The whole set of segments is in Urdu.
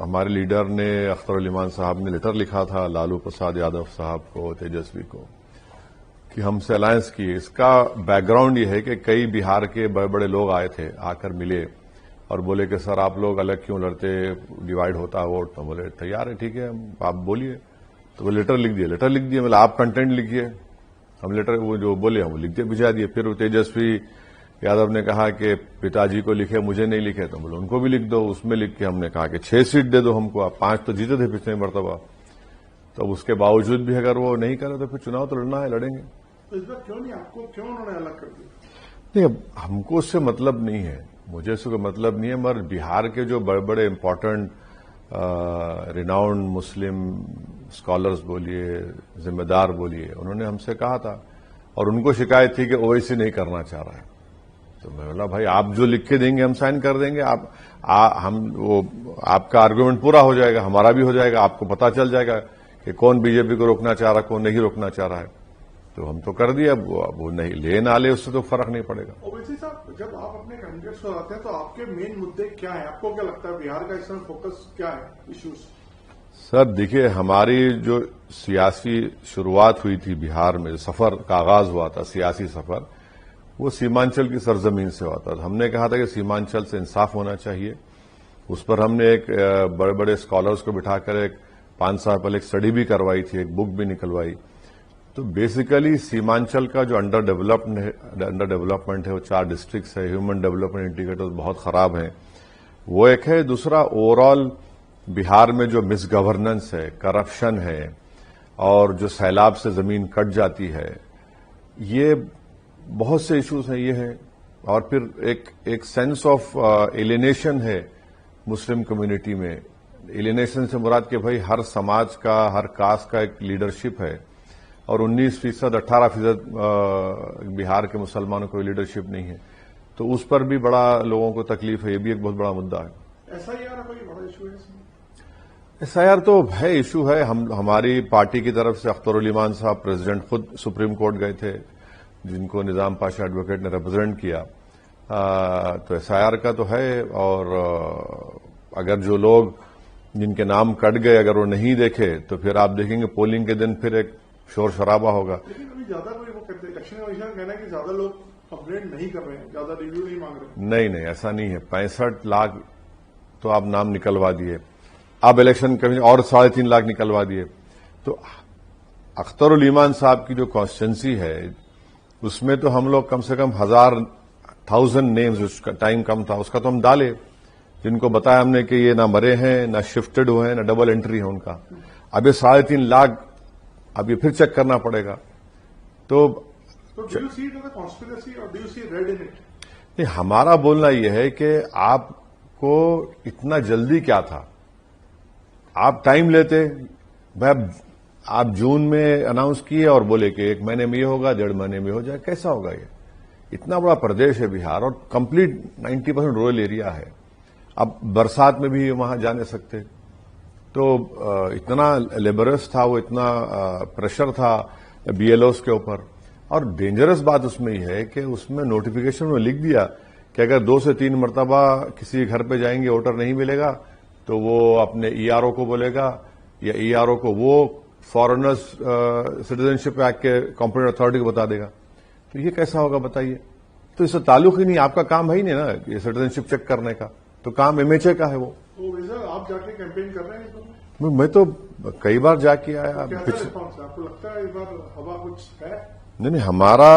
ہمارے لیڈر نے اختر علی ایمان صاحب نے لیٹر لکھا تھا لالو پرساد یادو صاحب کو, تیجسوی کو, کہ ہم سے الائنس کی. اس کا بیک گراؤنڈ یہ ہے کہ کئی بہار کے بڑے بڑے لوگ آئے تھے, آ کر ملے اور بولے کہ سر آپ لوگ الگ کیوں لڑتے, ڈیوائڈ ہوتا ہے ووٹ. تو بولے تیار ہے, ٹھیک ہے, آپ بولیے. تو وہ لیٹر لکھ دیے, مطلب آپ کنٹینٹ لکھیے, ہم لیٹر وہ جو بولے ہم وہ لکھ دیا, بھجا دیے. پھر تیجسوی یادو نے کہا کہ پتا جی کو لکھے, مجھے نہیں لکھے. تو بولے ان کو بھی لکھ دو. اس میں لکھ کے ہم نے کہا کہ 6 سیٹ دے دو ہم کو, آپ 5 تو جیتے تھے پچھلے مرتبہ. تو اس کے باوجود بھی اگر وہ نہیں کرے تو پھر چناؤ تو لڑنا ہے, لڑیں گے. اس بار کیوں نہیں, آپ کو کیوں انہوں نے الگ کر دیا؟ نہیں, اب ہم کو اس سے مطلب نہیں ہے, مجھے اس سے کوئی مطلب نہیں ہے, مگر بہار کے جو بڑے بڑے امپورٹنٹ ریناؤنڈ مسلم اسکالرز بولیے, ذمہ دار بولیے, انہوں نے ہم سے کہا تھا اور ان کو شکایت تھی کہ اویسی نہیں کرنا چاہ رہا ہے. تو میں بولا بھائی آپ جو لکھ کے دیں گے ہم سائن کر دیں گے, آپ کا آرگومنٹ پورا ہو جائے گا, ہمارا بھی ہو جائے گا, آپ کو پتا چل جائے گا کہ کون بی جے پی کو روکنا چاہ رہا ہے, کون نہیں روکنا چاہ رہا ہے. تو ہم تو کر دیا, اب وہ نہیں لے نہ لے اس سے تو فرق نہیں پڑے گا. اویسی صاحب, جب آپ اپنے کینڈیڈیٹس کو آتے ہیں تو آپ کے مین مدعے کیا ہیں؟ آپ کو کیا لگتا ہے بہار کا اس میں فوکس کیا ہے, ایشوز؟ سر دیکھیے, ہماری جو سیاسی شروعات ہوئی تھی بہار میں, سفر کا آغاز ہوا تھا, سیاسی سفر, وہ سیمانچل کی سرزمین سے ہوا تھا. ہم نے کہا تھا کہ سیمانچل سے انصاف ہونا چاہیے. اس پر ہم نے ایک بڑے بڑے اسکالرز کو بٹھا کر ایک 5 سال پہلے ایک اسٹڈی بھی کروائی تھی, ایک بک بھی نکلوائی. تو بیسیکلی سیمانچل کا جو انڈر ڈیولپمنٹ ہے, وہ 4 ڈسٹرکٹس ہے, ہیومن ڈیولپمنٹ انڈیکیٹرز بہت خراب ہیں, وہ ایک ہے. دوسرا اوور آل بہار میں جو مس گورننس ہے, کرپشن ہے, اور جو سیلاب سے زمین کٹ جاتی ہے, یہ بہت سے ایشوز ہیں, یہ ہیں. اور پھر ایک سینس آف ایلینیشن ہے مسلم کمیونٹی میں. ایلینیشن سے مراد کہ بھائی ہر سماج کا, ہر کاسٹ کا ایک لیڈرشپ ہے, اور 19%, 18% بہار کے مسلمانوں کو لیڈرشپ نہیں ہے. تو اس پر بھی بڑا لوگوں کو تکلیف ہے, یہ بھی ایک بہت بڑا مدعا ہے. SIR کوئی بڑا ایشو ہے اس میں؟ SIR تو ہے, ایشو ہے. ہماری پارٹی کی طرف سے اختر علی ایمان صاحب پریزیڈنٹ خود سپریم کورٹ گئے تھے, جن کو نظام پاشا ایڈوکیٹ نے ریپرزینٹ کیا. تو SIR کا تو ہے, اور اگر جو لوگ جن کے نام کٹ گئے اگر وہ نہیں دیکھے تو پھر آپ دیکھیں گے پولنگ کے دن پھر ایک شور شرابہ ہوگا. لیکن ابھی زیادہ کوئی وہ کہتے ہیں, الیکشن کمیشن کہنا ہے کہ زیادہ لوگ کمپلینٹ نہیں کر رہے ہیں, زیادہ ریویو نہیں مانگ رہے. نہیں, ایسا نہیں ہے. 65 لاکھ تو آپ نام نکلوا دیے, اب الیکشن کمیشن اور 3.5 لاکھ نکلوا دیے. تو اختر علی ایمان صاحب کی جو کانسٹیٹنسی ہے, اس میں تو ہم لوگ کم سے کم 1000 نیمز, اس کا ٹائم کم تھا, اس کا تو ہم ڈالے, جن کو بتایا ہم نے کہ یہ نہ مرے ہیں, نہ شفٹڈ ہوئے ہیں, نہ ڈبل انٹری ہے ان کا. اب یہ 3.5 لاکھ اب یہ پھر چیک کرنا پڑے گا. تو do you see it as a conspiracy or do you see red in it? نہیں, ہمارا بولنا یہ ہے کہ آپ کو اتنا جلدی کیا تھا, آپ ٹائم لیتے. آپ جون میں اناؤنس کیے اور بولے کہ 1 مہینے میں یہ ہوگا, 1.5 مہینے میں ہو جائے. کیسا ہوگا یہ؟ اتنا بڑا پردیش ہے بہار, اور کمپلیٹ 90% رورل ایریا ہے. اب برسات میں بھی وہاں جا نہیں سکتے. تو اتنا لیبرس تھا وہ, اتنا پریشر تھا BLOs کے اوپر. اور ڈینجرس بات اس میں یہ ہے کہ اس میں نوٹیفیکیشن میں لکھ دیا کہ اگر 2 سے 3 مرتبہ کسی گھر پہ جائیں گے, ووٹر نہیں ملے گا, تو وہ اپنے ERO کو بولے گا, یا ERO کو وہ فارنرز سٹیزنشپ ایکٹ کے کمپیٹنٹ اتھارٹی کو بتا دے گا. تو یہ کیسا ہوگا بتائیے؟ تو اس سے تعلق ہی نہیں, آپ کا کام ہے ہی نہیں نا یہ سٹیزنشپ چیک کرنے کا, تو کام MHA کا ہے. وہ آپ جا کے کیمپین کر رہے ہیں؟ میں تو کئی بار جا کے آیا. آپ کو لگتا ہے اس بار ہوا کچھ ہے؟ نہیں, ہمارا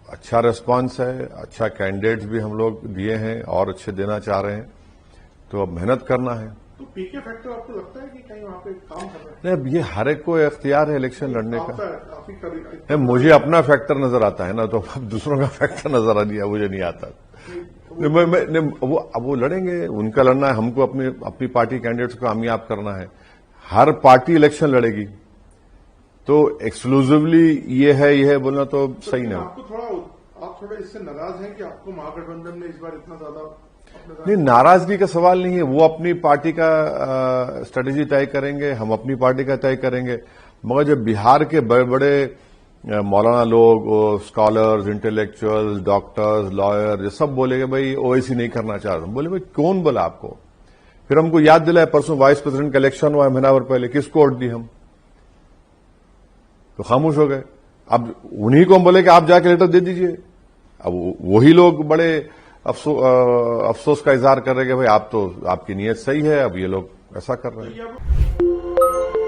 اچھا ریسپانس ہے, اچھا کینڈیڈیٹس بھی ہم لوگ دیے ہیں اور اچھے دینا چاہ رہے ہیں. تو اب محنت کرنا ہے. تو PK فیکٹر آپ کو لگتا ہے کہ کہیں وہاں پہ کام کر رہے ہیں؟ نہیں, اب یہ ہر ایک کو اختیار ہے الیکشن لڑنے کا. آپ ہی مجھے اپنا فیکٹر نظر آتا ہے نا, تو اب دوسروں کا فیکٹر نظر آ دیا, مجھے نہیں آتا. اب وہ لڑیں گے, ان کا لڑنا ہے. ہم کو اپنی پارٹی کینڈیڈیٹس کو کامیاب کرنا ہے. ہر پارٹی الیکشن لڑے گی, تو ایکسکلوزیولی یہ ہے بولنا تو صحیح نہیں. آپ تھوڑے اس سے ناراض ہیں کہ آپ کو مہا گٹھبندھن نے اس بار اتنا زیادہ؟ نہیں, ناراضگی کا سوال نہیں ہے. وہ اپنی پارٹی کا اسٹریٹجی طے کریں گے, ہم اپنی پارٹی کا طے کریں گے. مگر جب بہار کے بڑے بڑے مولانا لوگ, اسکالرز, انٹلیکچوئل, ڈاکٹرز, لائر, یہ سب بولے گے بھائی اویسی نہیں کرنا چاہ رہے, بولے بھائی کون بولا آپ کو؟ پھر ہم کو یاد دلائے پرسوں وائس پریزیڈنٹ کا الیکشن ہوا ہے مہینہ بھر پہلے، کس کو ووٹ دی ہم؟ تو خاموش ہو گئے. اب انہی کو ہم بولے کہ آپ جا کے لیٹر دے دیجئے. اب وہی لوگ بڑے افسوس کا اظہار کر رہے کہ بھائی آپ کی نیت صحیح ہے، اب یہ لوگ ایسا کر رہے ہیں.